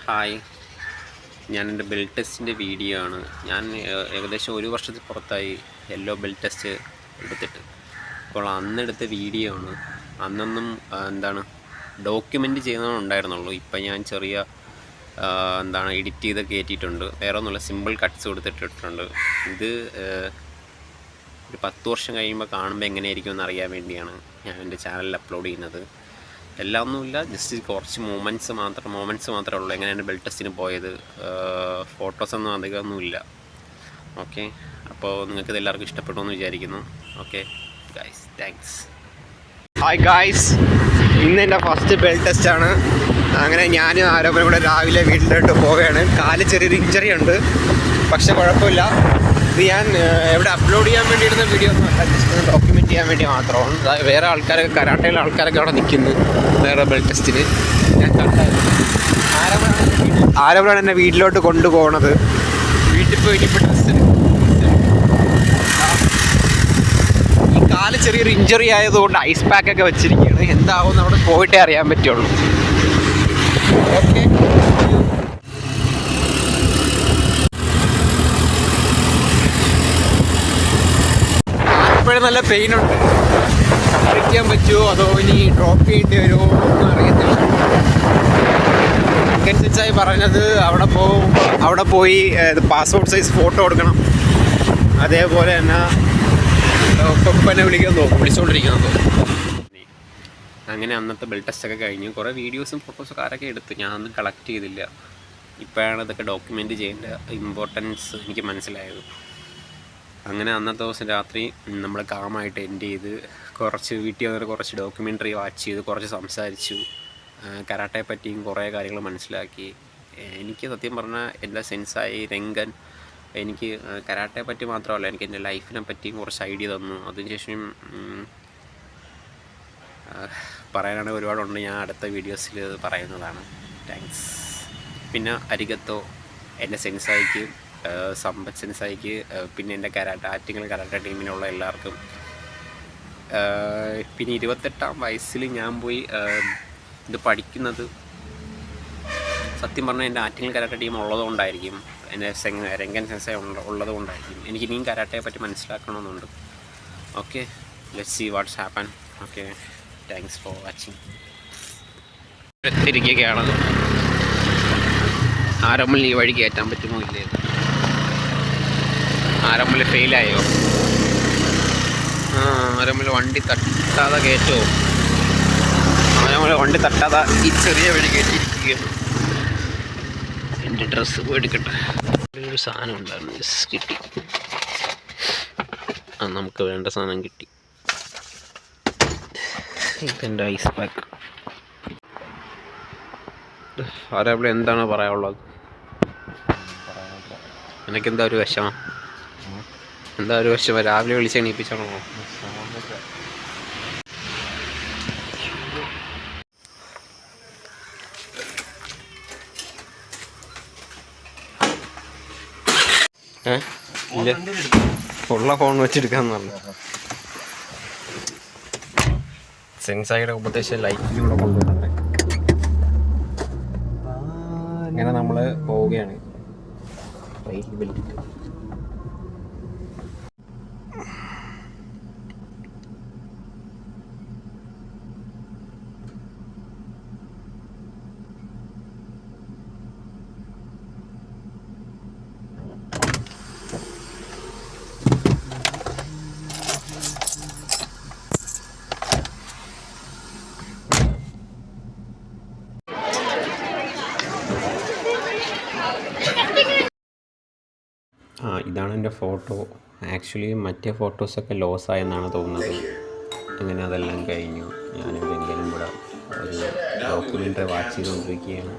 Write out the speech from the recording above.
Hi, ഞാൻ എൻ്റെ belt ടെസ്റ്റിൻ്റെ video ആണ്. ഞാൻ ഏകദേശം 1 വർഷത്തിൽ പുറത്തായി യെല്ലോ ബെൽറ്റ് ടെസ്റ്റ് എടുത്തിട്ട്. അപ്പോൾ അന്നെടുത്ത വീഡിയോ ആണ്. അന്നൊന്നും ഡോക്യുമെൻ്റ് ചെയ്യുന്നതുണ്ടായിരുന്നുള്ളൂ. ഇപ്പം ഞാൻ ചെറിയ എഡിറ്റ് ചെയ്ത് കയറ്റിയിട്ടുണ്ട്. വേറെ ഒന്നുമില്ല, സിമ്പിൾ കട്ട്സ് കൊടുത്തിട്ടിട്ടുണ്ട്. ഇത് ഒരു 10 വർഷം കഴിയുമ്പോൾ കാണുമ്പോൾ എങ്ങനെയായിരിക്കും എന്നറിയാൻ വേണ്ടിയാണ് ഞാൻ എൻ്റെ ചാനലിൽ അപ്ലോഡ് ചെയ്യുന്നത്. എല്ലാം ഒന്നുമില്ല, ജസ്റ്റ് കുറച്ച് മൊമെൻറ്റ്സ് മാത്രമേ ഉള്ളൂ. എങ്ങനെയാണ് ബെൽറ്റ് ടെസ്റ്റിന് പോയത്, ഫോട്ടോസൊന്നും അധികമൊന്നുമില്ല. ഓക്കെ, അപ്പോൾ നിങ്ങൾക്കിത് എല്ലാവർക്കും ഇഷ്ടപ്പെട്ടു എന്ന് വിചാരിക്കുന്നു. Okay guys, thanks. Hi guys, ഇന്ന് എൻ്റെ ഫസ്റ്റ് ബെൽറ്റ് ടെസ്റ്റാണ്. അങ്ങനെ ഞാനും ആരോപണം കൂടെ രാവിലെ വീട്ടിലോട്ട് പോവുകയാണ്. കാല് ചെറിയൊരു ഇഞ്ചറി ഉണ്ട്, പക്ഷെ കുഴപ്പമില്ല. ഇത് ഞാൻ എവിടെ അപ്ലോഡ് ചെയ്യാൻ വേണ്ടിയിരുന്ന വീഡിയോ ഒന്നും അല്ല, ജസ്റ്റ് ഡോക്യുമെൻറ്റ് ചെയ്യാൻ വേണ്ടി മാത്രമാണ്. വേറെ ആൾക്കാരൊക്കെ, കരാട്ടയിലെ ആൾക്കാരൊക്കെ അവിടെ നിൽക്കുന്നു വേറെ ബെൽറ്റ് ടെസ്റ്റിന്. ഞാൻ കണ്ടായിരുന്നു. ആരോപണം എന്നെ വീട്ടിലോട്ട് കൊണ്ടുപോകണത്. വീട്ടിൽ പോയി ഇനിയിപ്പോൾ ഡ്രസ്സ് ഈ കാല് ചെറിയൊരു ഇഞ്ചറി ആയതുകൊണ്ട് ഐസ് പാക്കൊക്കെ വെച്ചിരിക്കുകയാണ്. എന്താവും അവിടെ പോയിട്ടേ അറിയാൻ പറ്റുള്ളൂ. ഓക്കെ, ഇപ്പോഴും നല്ല പെയിനുണ്ട്. കഴിക്കാൻ പറ്റുമോ അതോ ഇനി ഡ്രോപ്പ് ചെയ്യേണ്ടി വരുമോ ഒന്നും അറിയത്തില്ല. അനുസരിച്ചായി പറഞ്ഞത് അവിടെ പോയി പാസ്പോർട്ട് സൈസ് ഫോട്ടോ എടുക്കണം. അതേപോലെ തന്നെ ഒപ്പനെ വിളിച്ചുകൊണ്ടിരിക്കണം തോന്നുന്നു. അങ്ങനെ അന്നത്തെ ബെൽറ്റ് ടെസ്റ്റൊക്കെ കഴിഞ്ഞു. കുറേ വീഡിയോസും ഫോട്ടോസൊക്കെ ആരൊക്കെ എടുത്തു, ഞാനൊന്നും കളക്ട് ചെയ്തില്ല. ഇപ്പോഴാണ് ഇതൊക്കെ ഡോക്യുമെൻ്റ് ചെയ്യേണ്ട ഇമ്പോർട്ടൻസ് എനിക്ക് മനസ്സിലായത്. അങ്ങനെ അന്നത്തെ ദിവസം രാത്രി നമ്മൾ കാമായിട്ട് എൻഡ് ചെയ്ത് വീട്ടിൽ വന്നിട്ട് കുറച്ച് ഡോക്യുമെൻ്ററി വാച്ച് ചെയ്ത് കുറച്ച് സംസാരിച്ചു. കരാട്ടയെ പറ്റിയും കുറേ കാര്യങ്ങൾ മനസ്സിലാക്കി. എനിക്ക് സത്യം പറഞ്ഞാൽ എൻ്റെ സെൻസായി രംഗൻ എനിക്ക് കരാട്ടയെ പറ്റി മാത്രമല്ല, എനിക്ക് എൻ്റെ ലൈഫിനെ പറ്റിയും കുറച്ച് ഐഡിയ തന്നു. അതിനുശേഷം പറയാനാണെങ്കിൽ ഒരുപാടുണ്ട്, ഞാൻ അടുത്ത വീഡിയോസിൽ പറയുന്നതാണ്. താങ്ക്സ്. പിന്നെ അരികത്തോ എൻ്റെ സെൻസായിക്ക്, സമ്പത്ത് സെൻസായിക്ക്, പിന്നെ എൻ്റെ ആറ്റിങ്ങൽ കരാട്ട ടീമിനുള്ള എല്ലാവർക്കും. പിന്നെ 28ാം വയസ്സിൽ ഞാൻ പോയി ഇത് പഠിക്കുന്നത് സത്യം പറഞ്ഞാൽ എൻ്റെ ആറ്റിങ്ങൽ കരാട്ട ടീം ഉള്ളതുകൊണ്ടായിരിക്കും, എൻ്റെ രംഗൻ സെൻസായി ഉള്ളതുകൊണ്ടായിരിക്കും. എനിക്ക് ഇനിയും കരാട്ടയെ പറ്റി മനസ്സിലാക്കണമെന്നുണ്ട്. Okay, let's see what's happen. Okay, thanks for watching. എത്തിയിരിക്കുകയാണ്. ആരംഭിൽ ഈ വഴി കയറ്റാൻ പറ്റുമോ ഇല്ലേ? ആരംഭിൽ ഫെയിലായോ? ആരംഭിൽ വണ്ടി തട്ടാതെ കയറ്റുമോ? ആരംഭിൽ വണ്ടി തട്ടാതെ ഈ ചെറിയ വഴി കയറ്റിയിരിക്കുകയാണ്. എൻ്റെ ഡ്രസ്സ് എടുക്കട്ടെ. ഒരു സാധനം ഉണ്ടായിരുന്നു, കിട്ടി. നമുക്ക് വേണ്ട സാധനം കിട്ടി. ഇതെൻ്റെ ഐസ് പാക്ക്. ആരംഭിൽ എന്താണ് പറയാനുള്ളത്? എനിക്കെന്താ ഒരു വിഷമം? രാവിലെ വിളിച്ച് എണീപ്പിച്ചാണോ? ഇല്ല, ഉള്ള ഫോൺ വെച്ചെടുക്കാന്ന് പറഞ്ഞു. സെൻസായിയുടെ ഉപദേശം ലൈറ്റിലൂടെ കൊണ്ടുവരുന്നുണ്ട്. അങ്ങനെ നമ്മൾ പോവുകയാണ്. റെയിൽ ബെൽറ്റ് ഇതാണ് എൻ്റെ ഫോട്ടോ. ആക്ച്വലി മറ്റേ ഫോട്ടോസൊക്കെ ലോസ് ആയെന്നാണ് തോന്നുന്നത്. അങ്ങനെ അതെല്ലാം കഴിഞ്ഞു. ഞാനിവിടെ എങ്കിലും കൂടെ ഒരു ഡോക്യുമെൻ്ററി വാച്ച് ചെയ്തുകൊണ്ടിരിക്കുകയാണ്.